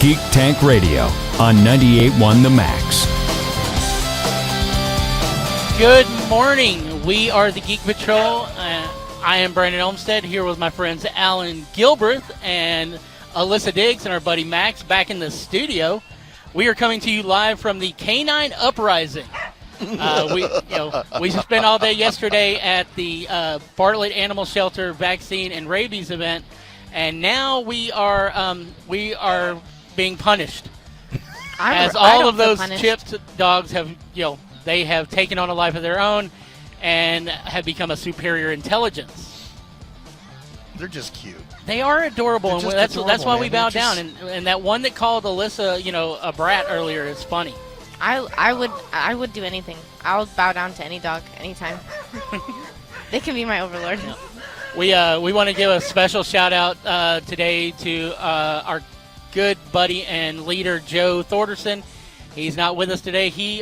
Geek Tank Radio on 98.1 The Max. Good morning. We are the Geek Patrol. I am Brandon Olmstead here with my friends Allan Gilbreth and Alissa Diggs and our buddy Max back in the studio. We are coming to you live from the Canine Uprising. We spent all day yesterday at the Bartlett Animal Shelter vaccine and rabies event, and now we are being punished as all of those chipped dogs have they have taken on a life of their own and have become a superior intelligence. They're just cute. They are adorable, and that's why we bow down. And that one that called Alissa, a brat earlier is funny. I would do anything. I'll bow down to any dog anytime. They can be my overlord. Yeah. We want to give a special shout out today to our good buddy and leader Joe Thorderson. He's not with us today. He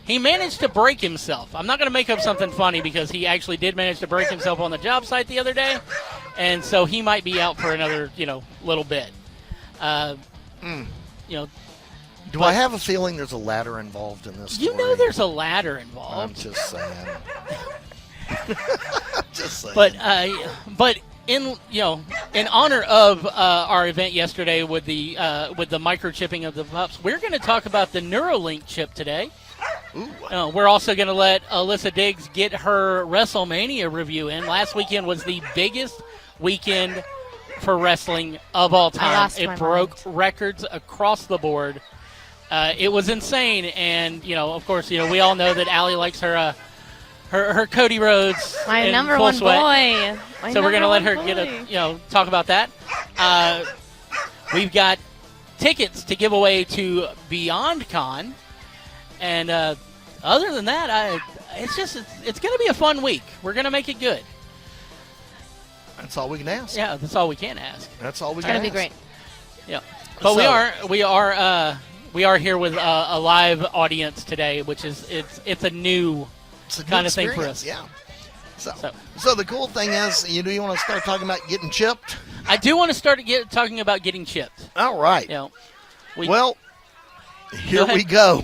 managed to break himself. I'm not going to make up something funny because he actually did manage to break himself on the job site the other day, and so he might be out for another little bit. Do I have a feeling there's a ladder involved in this story? You know there's a ladder involved. I'm just saying. Just saying. But in honor of our event yesterday with the microchipping of the pups, we're going to talk about the Neuralink chip today. Ooh. We're also going to let Alissa Diggs get her WrestleMania review in. Last weekend was the biggest weekend for wrestling of all time. It broke records across the board. It was insane, and of course, we all know that Allie likes her Cody Rhodes. My number one boy. So we're gonna let her talk about that. We've got tickets to give away to Beyond Con, and other than that, it's gonna be a fun week. We're gonna make it good. That's all we can ask. Yeah, that's all we can ask. That's all we can ask. It's gonna be great. Yeah, but we are here with a live audience today, which is it's a new kind of thing for us. Yeah. So the cool thing is, you want to start talking about getting chipped? I do want to start talking about getting chipped. All right. Well, here we go.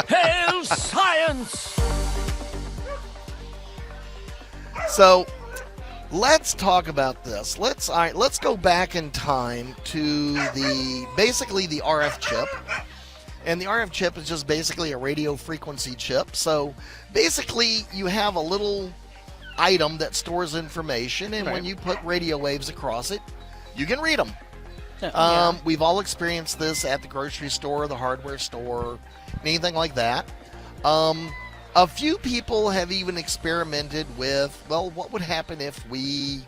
Hail science! So let's talk about this. Let's go back in time to basically the RF chip. And the RF chip is just basically a radio frequency chip. So basically you have a little item that stores information, and when you put radio waves across it, you can read them. We've all experienced this at the grocery store, the hardware store, anything like that. A few people have even experimented with, what would happen if we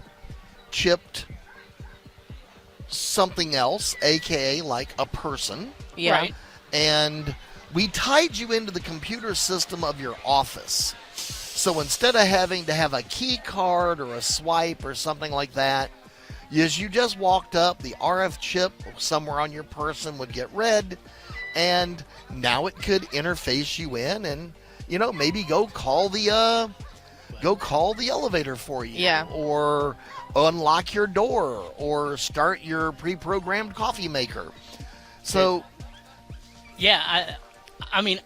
chipped something else, aka like a person? Yeah. Right. And we tied you into the computer system of your office. So instead of having to have a key card or a swipe or something like that, as you just walked up, the RF chip somewhere on your person would get read, and now it could interface you in and maybe go call the elevator for you. Yeah. Or unlock your door or start your pre-programmed coffee maker. So yeah, I mean,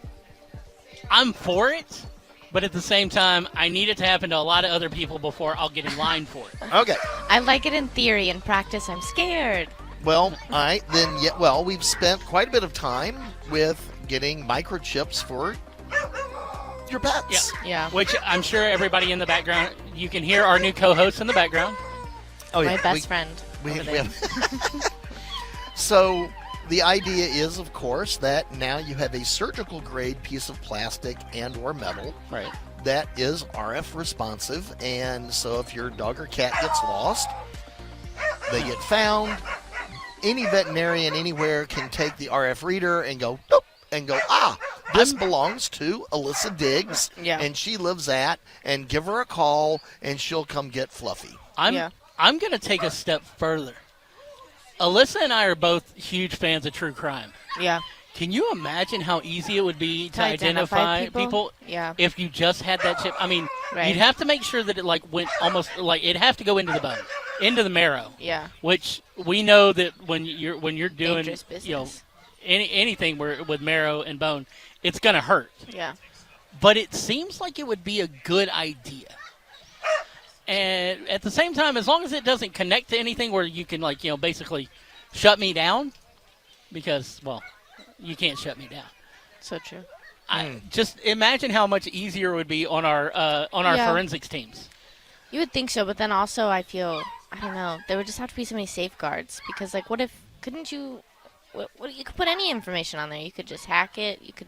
I'm for it, but at the same time, I need it to happen to a lot of other people before I'll get in line for it. Okay. I like it in theory. In practice, I'm scared. Well, all right, then, we've spent quite a bit of time with getting microchips for your pets. Yeah. Which I'm sure everybody in the background, you can hear our new co-host in the background. Oh, yeah. My best friend. We have. So the idea is, of course, that now you have a surgical grade piece of plastic and or metal Right. that is RF responsive, and so if your dog or cat gets lost, they get found. Any veterinarian anywhere can take the RF reader and go, nope, and go, this belongs to Alissa Diggs, and she lives at, and give her a call, and she'll come get Fluffy. I'm going to take a step further. Alissa and I are both huge fans of true crime. Yeah. Can you imagine how easy it would be to identify people if you just had that chip? I mean, you'd have to make sure that it went almost it'd have to go into the bone. into the marrow. Yeah. Which we know that when you're doing Dangerous business. anything with marrow and bone, it's gonna hurt. Yeah. But it seems like it would be a good idea. And at the same time, as long as it doesn't connect to anything where you can basically shut me down, because you can't shut me down. So true. I just imagine how much easier it would be on our Yeah. forensics teams. You would think so, but then also I feel, I don't know, there would just have to be so many safeguards. Because, like, couldn't you, you could put any information on there. You could just hack it. You could,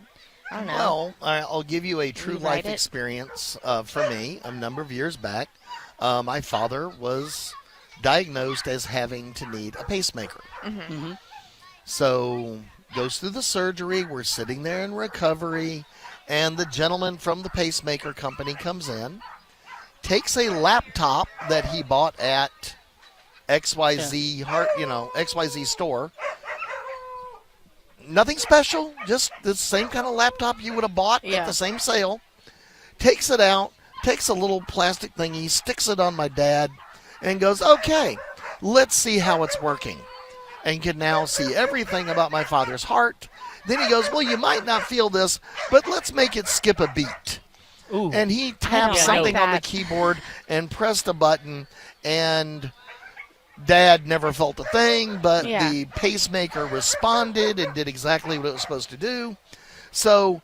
I don't know. Well, I'll give you a true Rewrite life it. experience for me. A number of years back, my father was diagnosed as having to need a pacemaker. Mm-hmm. So goes through the surgery. We're sitting there in recovery, and the gentleman from the pacemaker company comes in, takes a laptop that he bought at XYZ XYZ store. Nothing special, just the same kind of laptop you would have bought at the same sale. Takes it out, takes a little plastic thingy, sticks it on my dad, and goes, "Okay, let's see how it's working." And can now see everything about my father's heart. Then he goes, "Well, you might not feel this, but let's make it skip a beat." Ooh. And he don't tapped like something on the that. keyboard and pressed a button, and Dad never felt a thing, but Yeah. the pacemaker responded and did exactly what it was supposed to do. So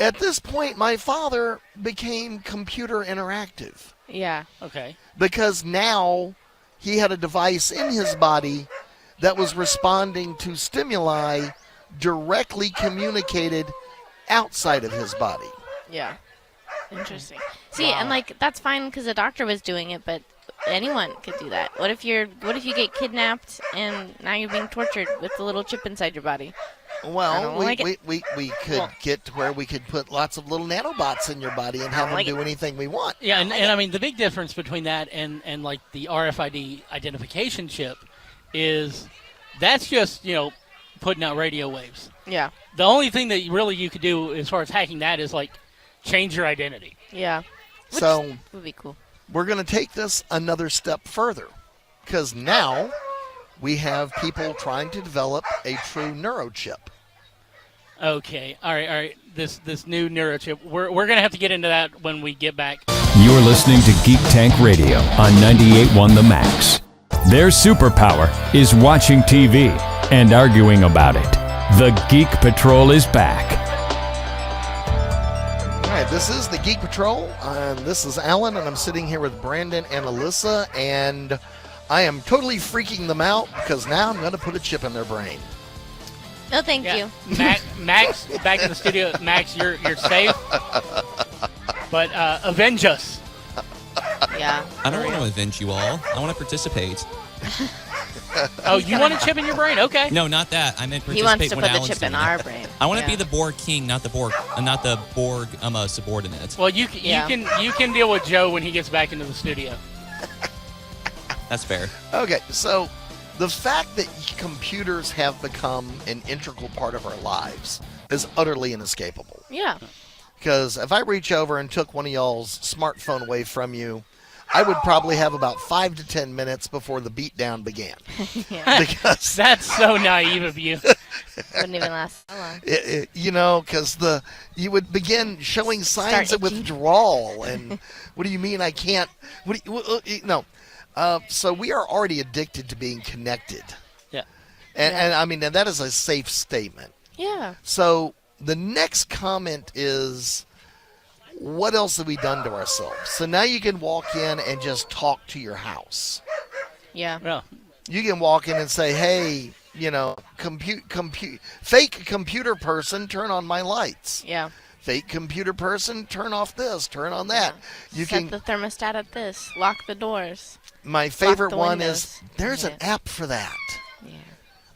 at this point, my father became computer interactive Yeah. Okay. because now he had a device in his body that was responding to stimuli directly communicated outside of his body. Yeah. Interesting. See, and like that's fine because the doctor was doing it, but anyone could do that. What if you get kidnapped and now you're being tortured with the little chip inside your body? I Well, don't we like it. we could get to where we could put lots of little nanobots in your body and have them like do it. anything we want. Yeah, and I mean the big difference between that and like the RFID identification chip is that's just putting out radio waves. Yeah. The only thing that you could do as far as hacking that is like change your identity. Yeah. Which So would be cool. we're going to take this another step further because now we have people trying to develop a true neurochip. Okay, all right. This new neurochip. We're gonna have to get into that when we get back. You're listening to Geek Tank Radio on 98.1 The Max. Their superpower is watching TV and arguing about it. The Geek Patrol is back. All right, this is the Geek Patrol. This is Allan, and I'm sitting here with Brandon and Alissa, and I am totally freaking them out because now I'm going to put a chip in their brain. No, thank Yeah. you. Max, back in the studio. Max, you're safe, but avenge us. Yeah. I don't want to avenge you all. I want to participate. Oh, you want a chip in your brain? Okay. No, not that. I meant He participate wants to when put the Alan's chip in doing it. our brain. I want to Yeah. be the Borg king, not the Borg subordinate. Well, you Yeah. can deal with Joe when he gets back into the studio. That's fair. Okay, so the fact that computers have become an integral part of our lives is utterly inescapable. Yeah. Because if I reach over and took one of y'all's smartphone away from you, I would probably have about 5 to 10 minutes before the beatdown began. Yeah. Because That's so naive of you. Wouldn't even last that long. because you would begin showing signs Start of itching. withdrawal, and what do you mean I can't? No. So we are already addicted to being connected, Yeah. and I mean, and that is a safe statement. Yeah. So the next comment is, what else have we done to ourselves? So now you can walk in and just talk to your house. Yeah. Well, You can walk in and say, hey, fake computer person, turn on my lights. Yeah. Fake computer person, turn off this, turn on that. You Set can. the thermostat at this. Lock the doors. My favorite the one windows. is there's an Yeah. app for that. Yeah.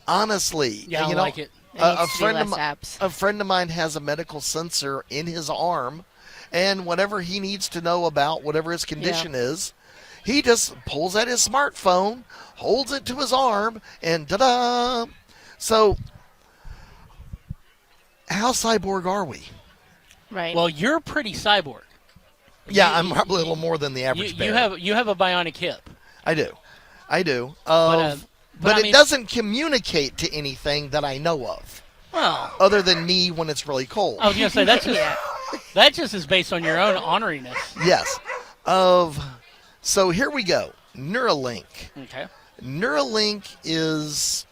Honestly, yeah, I you know, like it. There a needs to be friend of less apps. a friend of mine has a medical sensor in his arm, and whatever he needs to know about whatever his condition is, he just pulls out his smartphone, holds it to his arm, and ta-da! So, how cyborg are we? Right. Well, you're pretty cyborg. Yeah, I'm probably a little more than the average bear. You have a bionic hip. I do. I do. But I But mean- it doesn't communicate to anything that I know of, Well, other than me when it's really cold. I was gonna say that's just Yeah. that just is based on your own honoriness. Yes. So here we go. Neuralink. Okay. Neuralink is,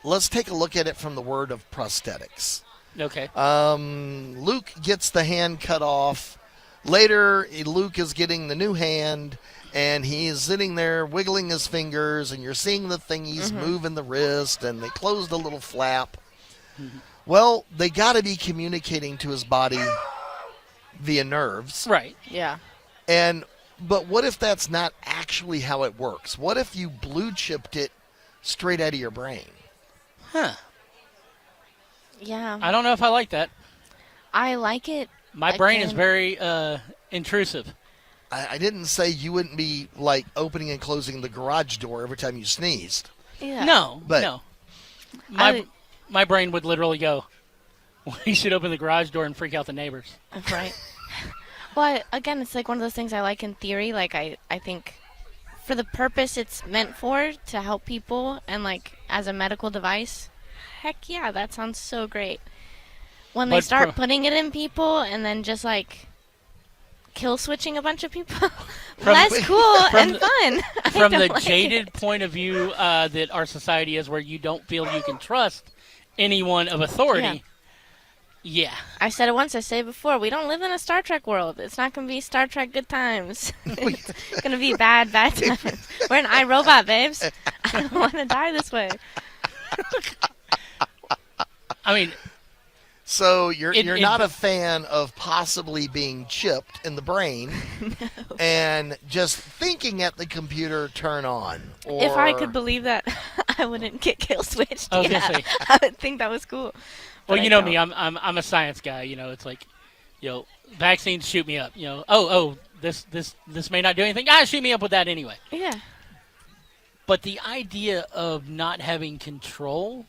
let's take a look at it from the word of prosthetics. Okay. Luke gets the hand cut off. Later, Luke is getting the new hand, and he's sitting there wiggling his fingers, and you're seeing the thingies move in the wrist, and they close the little flap. Well, they got to be communicating to his body via nerves. Right. Yeah. But what if that's not actually how it works? What if you blue chipped it straight out of your brain? Huh. Yeah. I don't know if I like that. I like it. My brain is Again- very intrusive. I didn't say you wouldn't be like opening and closing the garage door every time you sneezed. Yeah. No, But- no. I- My brain would literally go, we should open the garage door and freak out the neighbors. Right. Well, again, it's like one of those things I like in theory. Like, I think for the purpose it's meant for, to help people, and, like, as a medical device, heck yeah, that sounds so great. When they But start from- putting it in people and then just, like, kill switching a bunch of people, From- less cool from and the- fun. I From don't the like jaded it. point of view that our society is, where you don't feel you can trust anyone of authority. Yeah. I said it once, I say it before. We don't live in a Star Trek world. It's not going to be Star Trek good times. It's going to be bad times. We're an iRobot, babes. I don't want to die this way. I mean, So you're It- not a fan of possibly being chipped in the brain and just thinking at the computer turn on. Or, If I could believe that, I wouldn't get kill switched. I was gonna Yeah, say. I would think that was cool. well, But you I know don't. me. I'm a science guy. You know, it's like, vaccines shoot me up. This may not do anything. Shoot me up with that anyway. Yeah. But the idea of not having control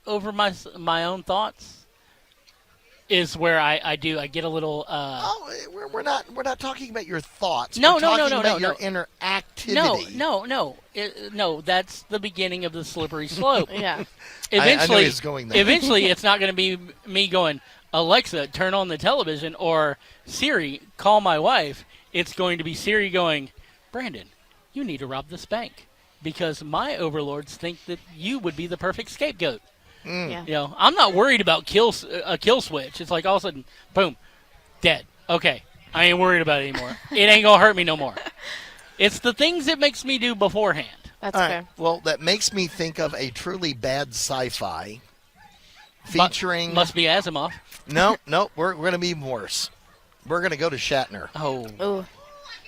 over my own thoughts is where I get a little. Oh, we're not talking about your thoughts. No, we're no, no, talking no, about no, your no. inner activity. No. That's the beginning of the slippery slope. Yeah. I knew Eventually, he was going there. eventually, it's not going to be me going, Alexa, turn on the television, or Siri, call my wife. It's going to be Siri going, Brandon, you need to rob this bank because my overlords think that you would be the perfect scapegoat. Yeah. I'm not worried about a kill switch. It's like all of a sudden, boom, dead. Okay, I ain't worried about it anymore. It ain't gonna hurt me no more. It's the things it makes me do beforehand. That's All right. fair. Well, that makes me think of a truly bad sci-fi featuring. Must be Asimov. No, we're going to be even worse. We're going to go to Shatner. Oh, Ooh.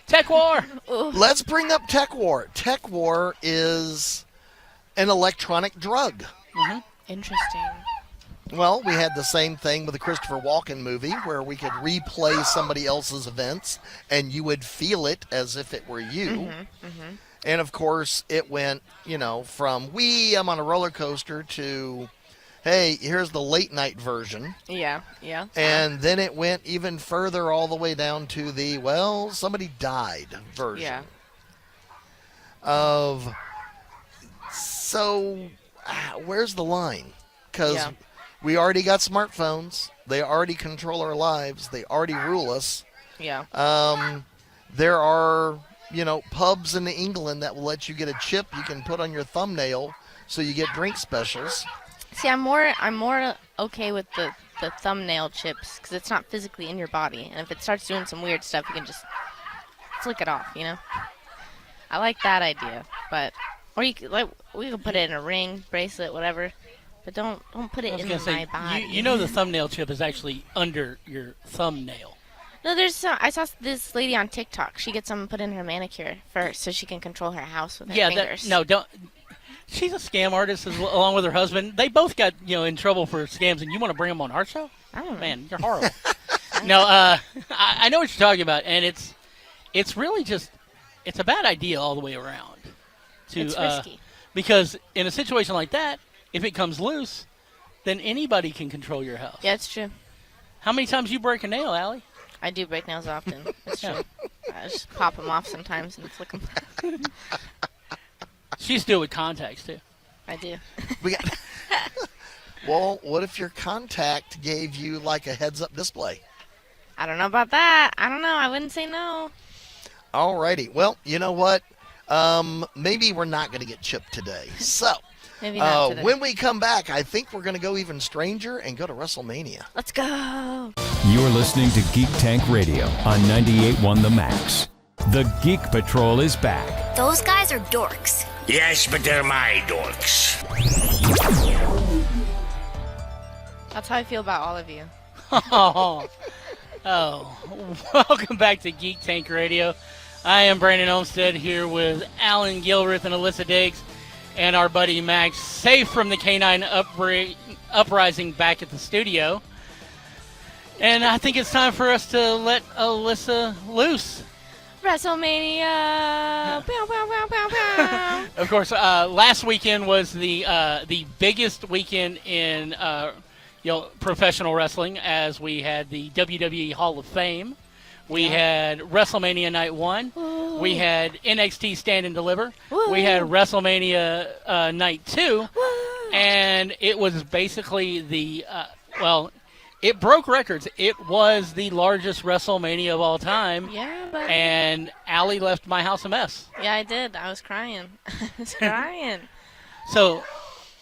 Tech War. Let's bring up Tech War. Tech War is an electronic drug. Interesting. Well, we had the same thing with the Christopher Walken movie where we could replay somebody else's events and you would feel it as if it were you. And of course, it went, from I'm on a roller coaster to, hey, here's the late night version. Yeah. Yeah. And then it went even further all the way down to the, somebody died version. Yeah. So, where's the line? Because Yeah. we already got smartphones. They already control our lives. They already rule us. Yeah. There are, pubs in England that will let you get a chip you can put on your thumbnail so you get drink specials. See, I'm more okay with the thumbnail chips because it's not physically in your body, and if it starts doing some weird stuff, you can just flick it off. I like that idea, but we could put it in a ring, bracelet, whatever, but don't put I it was in gonna say, my body. the thumbnail chip is actually under your thumbnail. No, I saw this lady on TikTok. She gets something put in her manicure so she can control her house with her fingers. Don't. She's a scam artist along with her husband. They both got in trouble for scams, and you want to bring them on our show? I don't know. Man, you're horrible. No, I know what you're talking about, and it's really just it's a bad idea all the way around. It's risky. Because in a situation like that, if it comes loose, then anybody can control your house. Yeah, it's true. How many times you break a nail, Allie? I do break nails often. It's Yeah. true. I just pop them off sometimes and flick them. She's still with contacts, too. I do. We got. Well, what if your contact gave you like a heads-up display? I don't know about that. I don't know. I wouldn't say no. Alrighty. Well, you know what? Maybe we're not going to get chipped today. So, Maybe not today. when we come back, I think we're going to go even stranger and go to WrestleMania. Let's go. You're listening to Geek Tank Radio on 98.1 The Max. The Geek Patrol is back. Those guys are dorks. Yes, but they're my dorks. That's how I feel about all of you. Welcome back to Geek Tank Radio. I am Brandon Olmsted here with Allan Gilbreth and Alissa Diggs and our buddy Max, safe from the canine uprising back at the studio. And I think it's time for us to let Alissa loose. WrestleMania. Pow, pow, pow, pow, pow. Of course, last weekend was the biggest weekend in professional wrestling, as we had the WWE Hall of Fame. We had WrestleMania Night 1. Ooh. We had NXT Stand and Deliver. Ooh. We had WrestleMania Night 2. Woo. And it was basically it broke records. It was the largest WrestleMania of all time. Yeah, but And Allie left my house a mess. yeah, I did. I was crying. I was crying. So,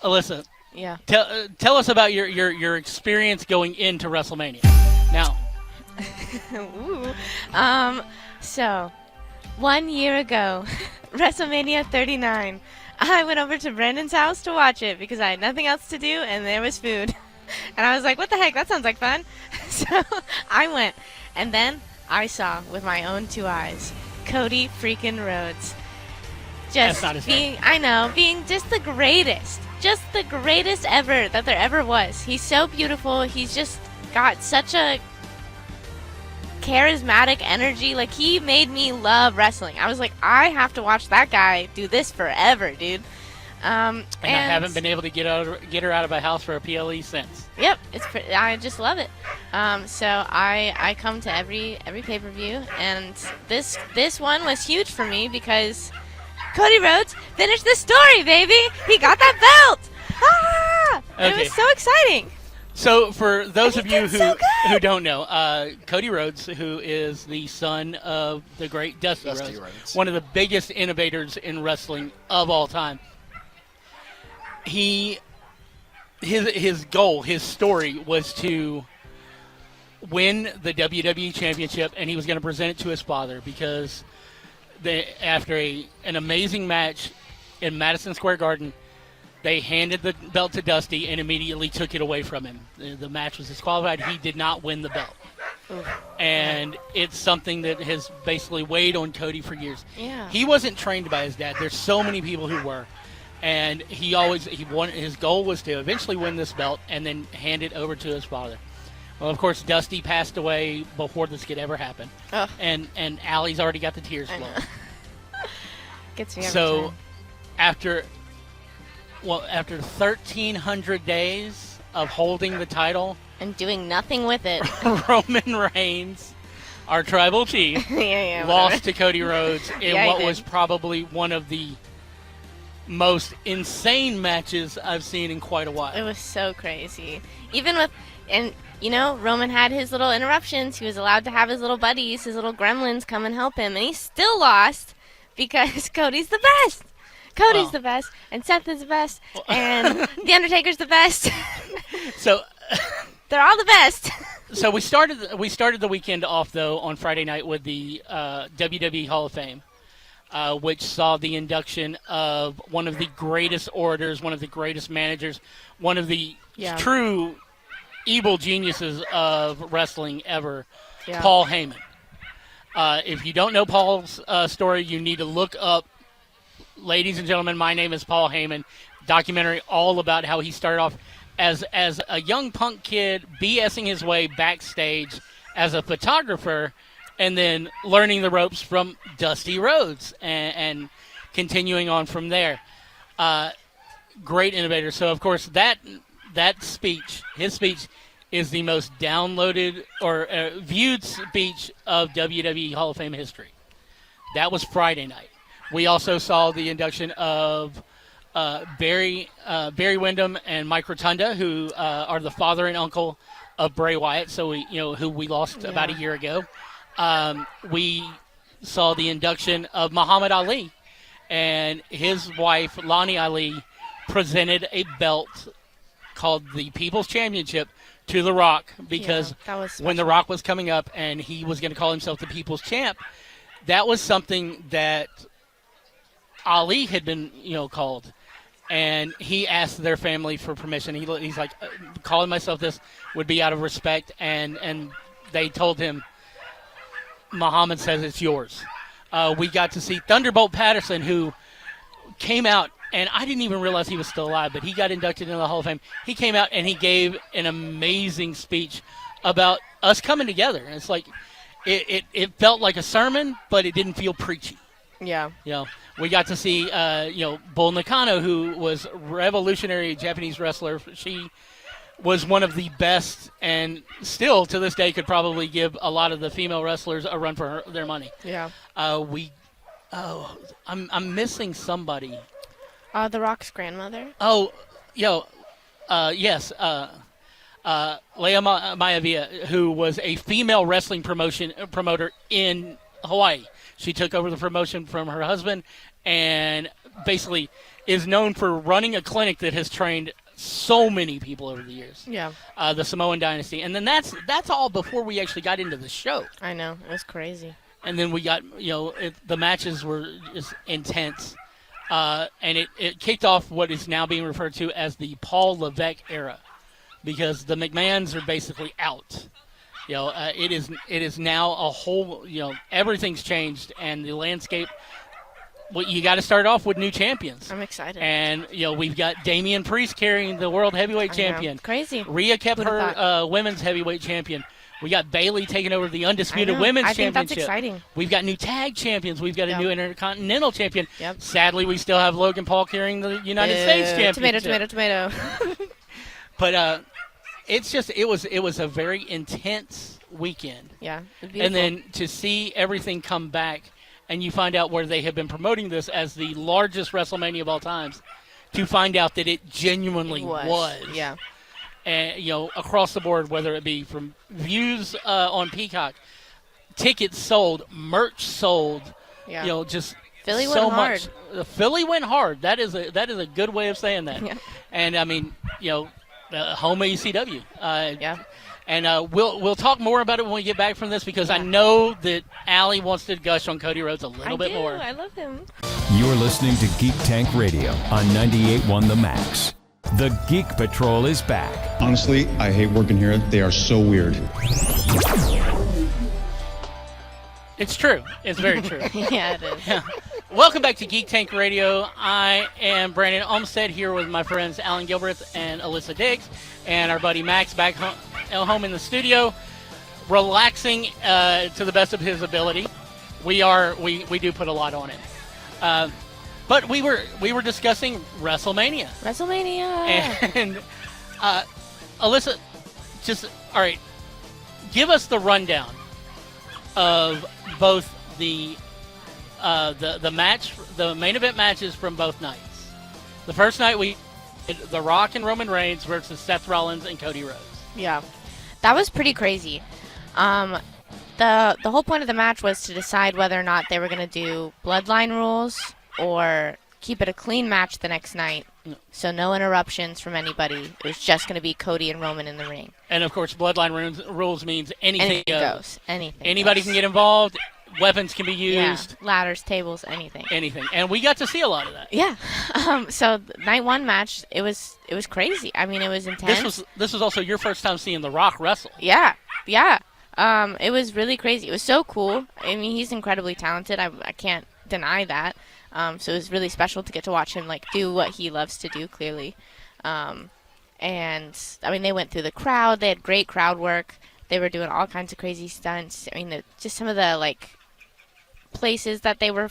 Alissa, Yeah. tell us about your experience going into WrestleMania. Now, Ooh. So, 1 year ago, WrestleMania 39, I went over to Brandon's house to watch it because I had nothing else to do and there was food. And I was like, what the heck? That sounds like fun. So I went. And then I saw with my own 2 eyes Cody freaking Rhodes. That's not his name. Being just the greatest ever that there ever was. He's so beautiful. He's just got such a charismatic energy. Like, he made me love wrestling. I was like, I have to watch that guy do this forever, dude. and I haven't been able to get her out of my house for a PLE since. Yep, I just love it. So I come to every pay-per-view, and this one was huge for me because Cody Rhodes finished the story, baby. He got that belt. Ah! Okay. It was so exciting. So for those of you so who don't know, Cody Rhodes, who is the son of the great Dusty Rhodes, one of the biggest innovators in wrestling of all time. His goal, his story was to win the WWE Championship, and he was going to present it to his father because after an amazing match in Madison Square Garden, they handed the belt to Dusty and immediately took it away from him. The match was disqualified. He did not win the belt. Oof. And it's something that has basically weighed on Cody for years. Yeah. He wasn't trained by his dad. There's so many people who were. And his goal was to eventually win this belt and then hand it over to his father. Well, of course, Dusty passed away before this could ever happen. Ugh. And Allie's already got the tears flowing. Gets me every So time. after 1,300 days of holding the title, And doing nothing with it. Roman Reigns, our tribal chief, yeah, lost to Cody Rhodes in Yeah, he what did. was probably one of the most insane matches I've seen in quite a while. It was so crazy. Even with, and Roman had his little interruptions. He was allowed to have his little buddies, his little gremlins come and help him. And he still lost because Cody's the best. Cody's the best, and Seth is the best, and The Undertaker's the best. So They're all the best. So we started the weekend off, though, on Friday night with the WWE Hall of Fame, which saw the induction of one of the greatest orators, one of the greatest managers, one of the true evil geniuses of wrestling ever, Paul Heyman. If you don't know Paul's story, you need to look up, ladies and gentlemen, My Name is Paul Heyman, documentary all about how he started off as a young punk kid, BSing his way backstage as a photographer, and then learning the ropes from Dusty Rhodes and continuing on from there. Great innovator. So, of course, that speech, his speech, is the most downloaded or viewed speech of WWE Hall of Fame history. That was Friday night. We also saw the induction of Barry Windham and Mike Rotunda, who are the father and uncle of Bray Wyatt. So who we lost about a year ago. We saw the induction of Muhammad Ali, and his wife Lonnie Ali presented a belt called the People's Championship to The Rock, because when The Rock was coming up and he was going to call himself the People's Champ, that was something that Ali had been called. And he asked their family for permission. He's like, calling myself this would be out of respect. And they told him, Muhammad says it's yours. We got to see Thunderbolt Patterson, who came out, and I didn't even realize he was still alive, but he got inducted into the Hall of Fame. He came out and he gave an amazing speech about us coming together. And it's like, it felt like a sermon, but it didn't feel preachy. Yeah. We got to see, Bull Nakano, who was a revolutionary Japanese wrestler. She was one of the best, and still to this day could probably give a lot of the female wrestlers a run for their money. Yeah. I'm missing somebody. The Rock's grandmother. Yes. Leia Maivia, who was a female wrestling promoter in Hawaii. She took over the promotion from her husband and basically is known for running a clinic that has trained so many people over the years. Yeah. The Samoan Dynasty. And then that's all before we actually got into the show. I know. It was crazy. And then we got, the matches were just intense. And it kicked off what is now being referred to as the Paul Levesque era, because the McMahons are basically out. It is now a whole, everything's changed, and the landscape. Well, you got to start off with new champions. I'm excited. And we've got Damian Priest carrying the world heavyweight champion. Crazy. Rhea kept her women's heavyweight champion. We got Bayley taking over the undisputed women's championship. I think that's exciting. We've got new tag champions. We've got a new intercontinental champion. Yep. Sadly, we still have Logan Paul carrying the United States championship. Tomato. But it was a very intense weekend. Yeah. And then to see everything come back, and you find out where they have been promoting this as the largest WrestleMania of all times, to find out that it genuinely was. Yeah. And across the board, whether it be from views on Peacock, tickets sold, merch sold, just Philly so went much. hard. Philly went hard. That is a good way of saying that. Yeah. And I mean, home of ECW. Yeah. And we'll talk more about it when we get back from this, because I know that Allie wants to gush on Cody Rhodes a little bit more. I love him. You're listening to Geek Tank Radio on 98.1 The Max. The Geek Patrol is back. Honestly, I hate working here. They are so weird. It's true. It's very true. Yeah, it is. Welcome back to Geek Tank Radio. I am Brandon Olmsted, here with my friends Allan Gilbreth and Alissa Diggs, and our buddy Max back home in the studio, relaxing to the best of his ability. We do put a lot on it. But we were discussing WrestleMania. And Alissa, just all right, give us the rundown of both the main event matches from both nights. The first night we did The Rock and Roman Reigns versus Seth Rollins and Cody Rhodes. Yeah. That was pretty crazy. The whole point of the match was to decide whether or not they were going to do bloodline rules or keep it a clean match the next night. So no interruptions from anybody. It was just going to be Cody and Roman in the ring. And of course, bloodline rules means anything goes. Anybody can get involved. Weapons can be used. Yeah. Ladders, tables, anything. And we got to see a lot of that. Yeah. So night one match, it was crazy. I mean, it was intense. This was also your first time seeing The Rock wrestle. Yeah. It was really crazy. It was so cool. I mean, he's incredibly talented. I can't deny that. So it was really special to get to watch him do what he loves to do, clearly. And I mean, they went through the crowd. They had great crowd work. They were doing all kinds of crazy stunts. I mean, just some of the places that they were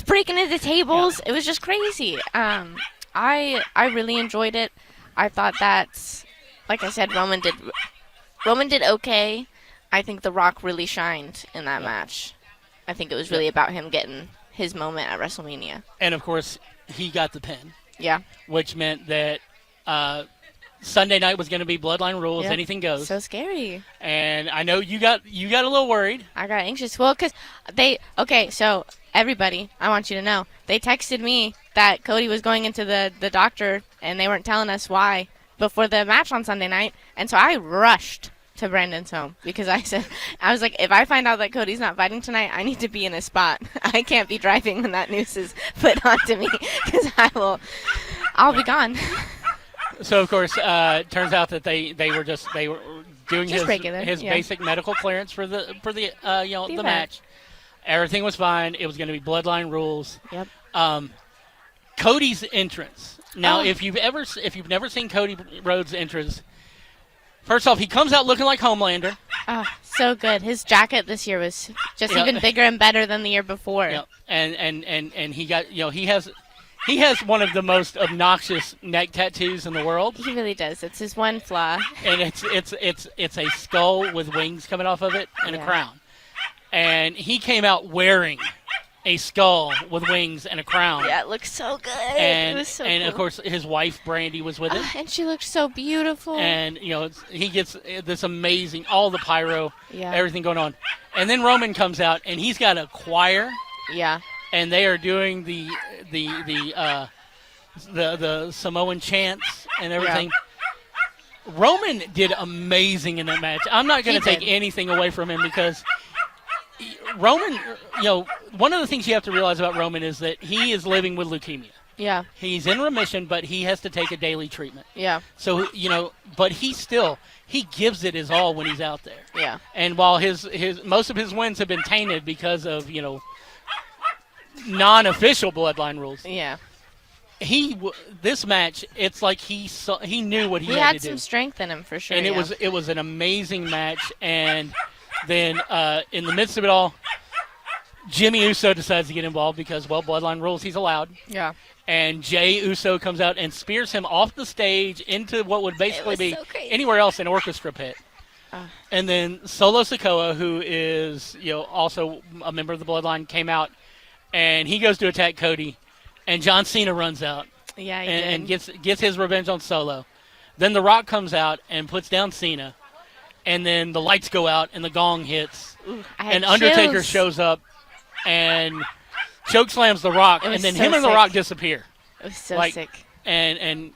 breaking into tables. Yeah. It was just crazy. I really enjoyed it. I thought that, like I said, Roman did okay. I think The Rock really shined in that match. I think it was really about him getting his moment at WrestleMania. And, of course, he got the pin, Yeah. which meant that Sunday night was going to be Bloodline Rules, Yep. anything goes. So scary. And I know you got a little worried. I got anxious. Well, because so everybody, I want you to know, they texted me that Cody was going into the doctor, and they weren't telling us why before the match on Sunday night. And so I rushed to Brandon's home because I was like, if I find out that Cody's not fighting tonight, I need to be in a spot. I can't be driving when that news is put onto me because I'll be gone. So, of course, turns out that they were doing Just regular, his yeah. basic medical clearance for the The match. Everything was fine. It was going to be Bloodline Rules. Yep. Cody's entrance. Now, Oh. if you've never seen Cody Rhodes' entrance, first off, he comes out looking like Homelander. Oh, so good. His jacket this year was just Yeah. even bigger and better than the year before. Yeah, and he got he has one of the most obnoxious neck tattoos in the world, He really does. It's his one flaw. and it's a skull with wings coming off of it and a Yeah. crown. And he came out wearing a skull with wings and a crown. Yeah, it looks so good. And it was so and cool. of course his wife Brandy was with him. And she looked so beautiful. And he gets this amazing, all the pyro, Yeah. everything going on. And then Roman comes out and he's got a choir. Yeah. And they are doing the Samoan chants and everything. Roman did amazing in that match. I'm not going He to take did. anything away from him because Roman, one of the things you have to realize about Roman is that he is living with leukemia. Yeah. He's in remission, but he has to take a daily treatment. Yeah. So, but he gives it his all when he's out there. Yeah. And while his most of his wins have been tainted because of, non-official Bloodline Rules, Yeah. this match, it's like he knew what he He had had to do. some strength in him for sure. And yeah. it was an amazing match. And then in the midst of it all, Jimmy Uso decides to get involved because, well, Bloodline Rules, he's allowed. Yeah. And Jay Uso comes out and spears him off the stage into what would basically was be so crazy. anywhere else an orchestra pit. And then Solo Sikoa, who is also a member of the Bloodline, came out and he goes to attack Cody, and John Cena runs out Yeah. He and did. gets his revenge on Solo. Then The Rock comes out and puts down Cena, and then the lights go out and the gong hits, I had and Undertaker chills. shows up and choke slams The Rock, It was and then so him and The sick. Rock disappear. It was so like- sick. And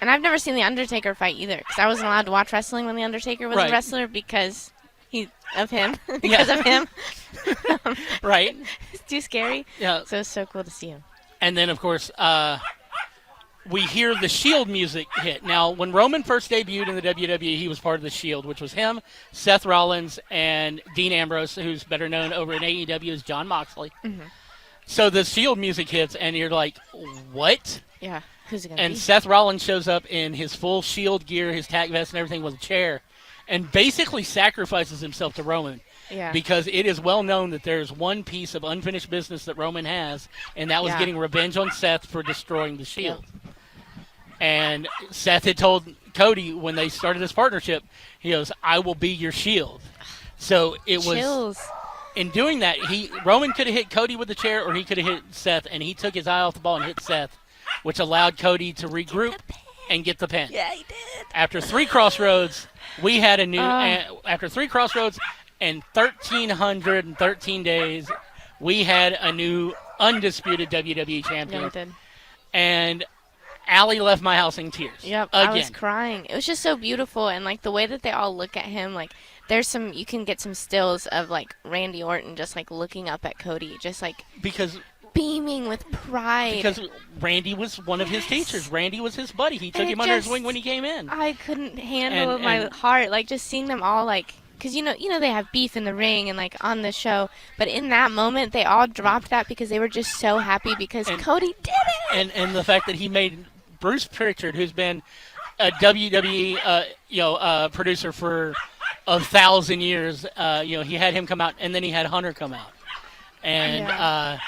And I've never seen The Undertaker fight either because I wasn't allowed to watch wrestling when The Undertaker was Right. a wrestler because of him. because of him. right, It's too scary. yeah. So it's so cool to see him. And then, of course, we hear the Shield music hit. Now, when Roman first debuted in the WWE, he was part of the Shield, which was him, Seth Rollins, and Dean Ambrose, who's better known over in AEW as John Moxley. Mm-hmm. So the Shield music hits, and you're like, what? Yeah. Who's it going to And be? Seth Rollins shows up in his full Shield gear, his tack vest and everything with a chair, and basically sacrifices himself to Roman. Yeah. Because it is well known that there's one piece of unfinished business that Roman has, and that was Yeah. getting revenge on Seth for destroying the Shield. And Seth had told Cody when they started this partnership, he goes, I will be your Shield. So it was, Chills. in doing that, Roman could have hit Cody with the chair, or he could have hit Seth, and he took his eye off the ball and hit Seth, which allowed Cody to regroup and get the pin. Yeah, he did. After 3 Crossroads, we had a new. Oh. After 3 Crossroads and 1,313 days, we had a new undisputed WWE champion. Yeah, he did. And Allie left my house in tears. Yep, Again. I was crying. It was just so beautiful, and like the way that they all look at him, like you can get some stills of like Randy Orton just like looking up at Cody, just like because beaming with pride. Randy was one of his teachers. Randy was his buddy. He took And it him under his just- wing when he came in. I couldn't handle And- my and- heart, like just seeing them all like. Because, you know they have beef in the ring and, like, on the show. But in that moment, they all dropped that because they were just so happy because And- Cody did it. And the fact that he made Bruce Pritchard, who's been a WWE producer for 1,000 years, he had him come out, and then he had Hunter come out. And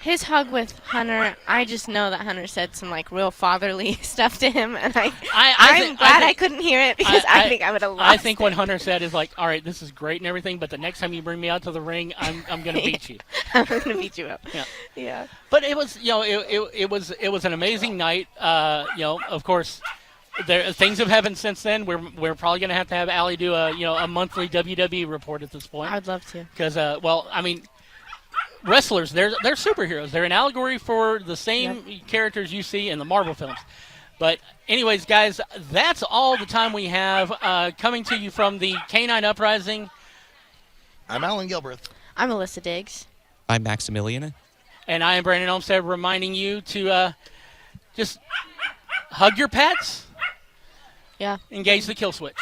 His hug with Hunter, I just know that Hunter said some like real fatherly stuff to him, and I'm glad I couldn't hear it because I think I would have lost. I think what Hunter said is like, all right, this is great and everything, but the next time you bring me out to the ring, I'm gonna beat you. I'm gonna beat you up. Yeah. But it was, it was an amazing night. Of course, things have happened since then. We're probably gonna have to have Allie do a monthly WWE report at this point. I'd love to. Because wrestlers, they're superheroes. They're an allegory for the same characters you see in the Marvel films. But anyways, guys, that's all the time we have. Coming to you from the Canine Uprising. I'm Allan Gilbreth. I'm Alissa Diggs. I'm Maximilian. And I am Brandon Olmsted, reminding you to just hug your pets. Yeah. Engage the kill switch.